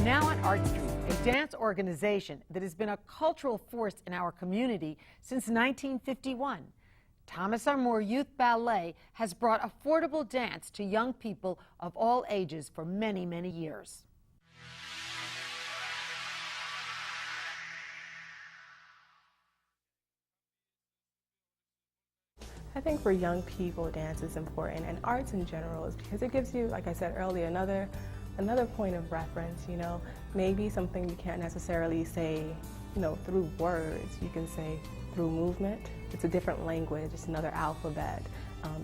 And now on ArtStreet, a dance organization that has been a cultural force in our community since 1951. Thomas R. More Youth Ballet has brought affordable dance to young people of all ages for many, many years. I think for young people, dance is important, and arts in general is because it gives you, like I said earlier, another point of reference. You know, maybe something you can't necessarily say, you know, through words. You can say through movement. It's a different language. It's another alphabet.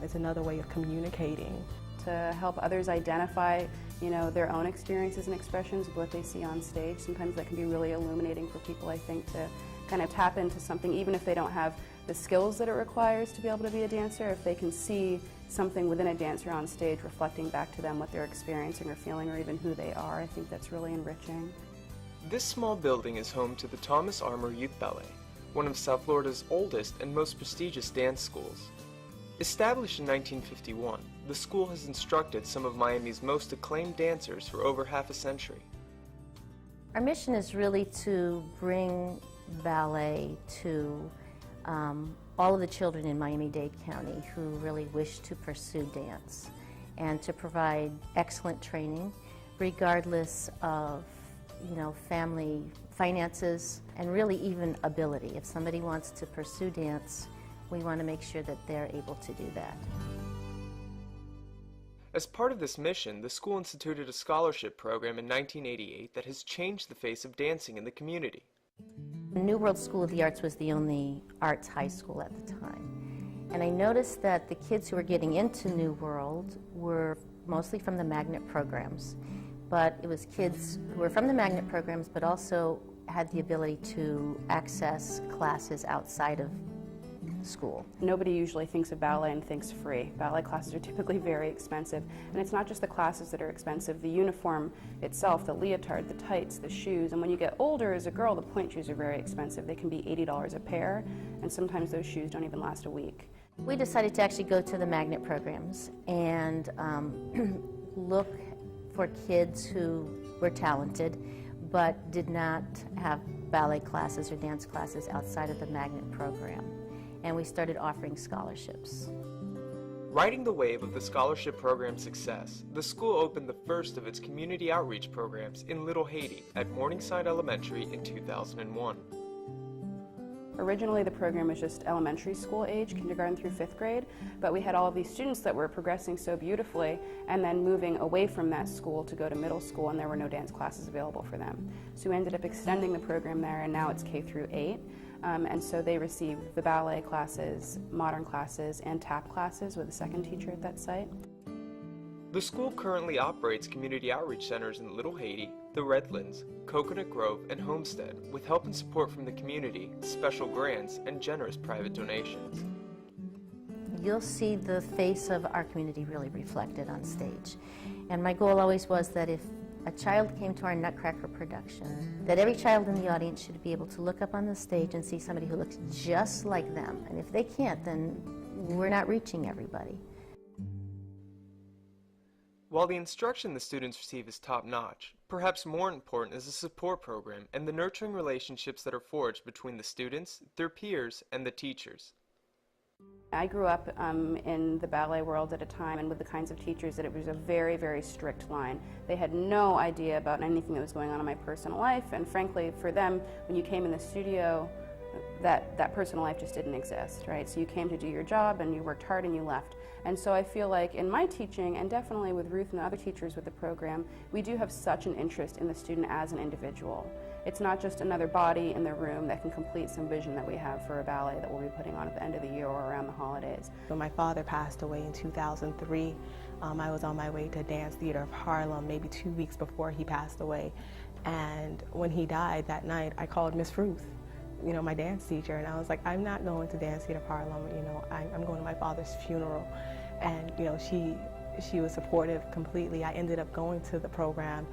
It's another way of communicating. To help others identify, you know, their own experiences and expressions of what they see on stage. Sometimes that can be really illuminating for people, I think, to kind of tap into something, even if they don't have the skills that it requires to be able to be a dancer. If they can see something within a dancer on stage reflecting back to them what they're experiencing or feeling or even who they are, I think that's really enriching. This small building is home to the Thomas R. More Youth Ballet, one of South Florida's oldest and most prestigious dance schools. Established in 1951, the school has instructed some of Miami's most acclaimed dancers for over half a century. Our mission is really to bring ballet to all of the children in Miami-Dade County who really wish to pursue dance, and to provide excellent training regardless of, you know, family finances and really even ability. If somebody wants to pursue dance, we want to make sure that they're able to do that. As part of this mission, the school instituted a scholarship program in 1988 that has changed the face of dancing in the community. New World School of the Arts was the only arts high school at the time. And I noticed that the kids who were getting into New World were mostly from the magnet programs. But it was kids who were from the magnet programs but also had the ability to access classes outside of school. Nobody usually thinks of ballet and thinks free. Ballet classes are typically very expensive, and it's not just the classes that are expensive. The uniform itself, the leotard, the tights, the shoes, and when you get older as a girl, the point shoes are very expensive. They can be $80 a pair, and sometimes those shoes don't even last a week. We decided to actually go to the magnet programs and look for kids who were talented but did not have ballet classes or dance classes outside of the magnet program. And we started offering scholarships. Riding the wave of the scholarship program's success, the school opened the first of its community outreach programs in Little Haiti at Morningside Elementary in 2001. Originally, the program was just elementary school age, kindergarten through 5th grade, but we had all of these students that were progressing so beautifully and then moving away from that school to go to middle school, and there were no dance classes available for them. So we ended up extending the program there, and now it's K through 8. And so they receive the ballet classes, modern classes, and tap classes with a second teacher at that site. The school currently operates community outreach centers in Little Haiti, the Redlands, Coconut Grove, and Homestead, with help and support from the community, special grants, and generous private donations. You'll see the face of our community really reflected on stage. And my goal always was that if a child came to our Nutcracker production, that every child in the audience should be able to look up on the stage and see somebody who looks just like them. And if they can't, then we're not reaching everybody. While the instruction the students receive is top-notch, perhaps more important is the support program and the nurturing relationships that are forged between the students, their peers, and the teachers. I grew up in the ballet world at a time and with the kinds of teachers that it was a very, very strict line. They had no idea about anything that was going on in my personal life, and frankly, for them, when you came in the studio, that personal life just didn't exist, right? So you came to do your job and you worked hard and you left. And so I feel like in my teaching, and definitely with Ruth and the other teachers with the program, we do have such an interest in the student as an individual. It's not just another body in the room that can complete some vision that we have for a ballet that we'll be putting on at the end of the year or around the holidays. When my father passed away in 2003, I was on my way to Dance Theater of Harlem maybe 2 weeks before he passed away. And when he died that night, I called Miss Ruth, you know, my dance teacher, and I was like, I'm not going to Dance Theater of Harlem, you know, I'm going to my father's funeral. And, you know, she was supportive completely. I ended up going to the program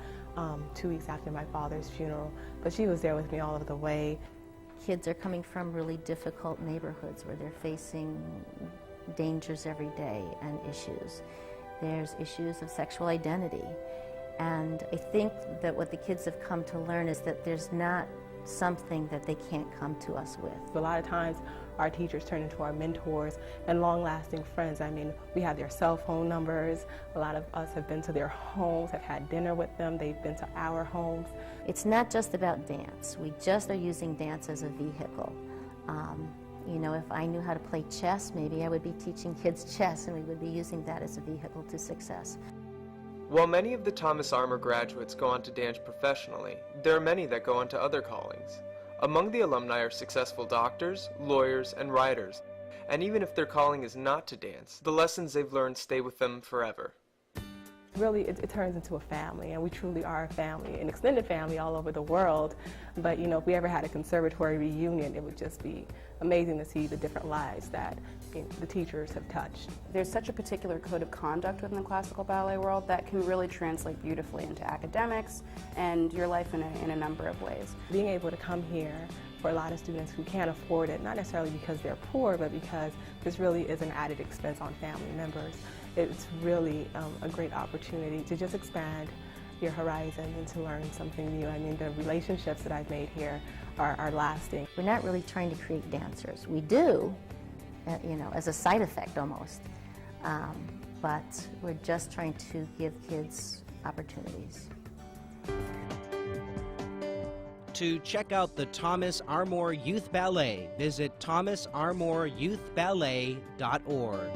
2 weeks after my father's funeral, but she was there with me all of the way. Kids are coming from really difficult neighborhoods where they're facing dangers every day and issues. There's issues of sexual identity. And I think that what the kids have come to learn is that there's not something that they can't come to us with. A lot of times our teachers turn into our mentors and long-lasting friends. I mean, we have their cell phone numbers. A lot of us have been to their homes, have had dinner with them. They've been to our homes. It's not just about dance. We just are using dance as a vehicle. You know, if I knew how to play chess, maybe I would be teaching kids chess, and we would be using that as a vehicle to success. While many of the Thomas Armour graduates go on to dance professionally, there are many that go on to other callings. Among the alumni are successful doctors, lawyers, and writers, and even if their calling is not to dance, the lessons they've learned stay with them forever. Really, it turns into a family, and we truly are a family, an extended family all over the world. But, you know, if we ever had a conservatory reunion, it would just be amazing to see the different lives that the teachers have touched. There's such a particular code of conduct within the classical ballet world that can really translate beautifully into academics and your life in a number of ways. Being able to come here for a lot of students who can't afford it, not necessarily because they're poor, but because this really is an added expense on family members. It's really a great opportunity to just expand your horizon and to learn something new. I mean, the relationships that I've made here are lasting. We're not really trying to create dancers. We do, you know, as a side effect almost, but we're just trying to give kids opportunities. To check out the Thomas Armour Youth Ballet, visit thomasarmouryouthballet.org.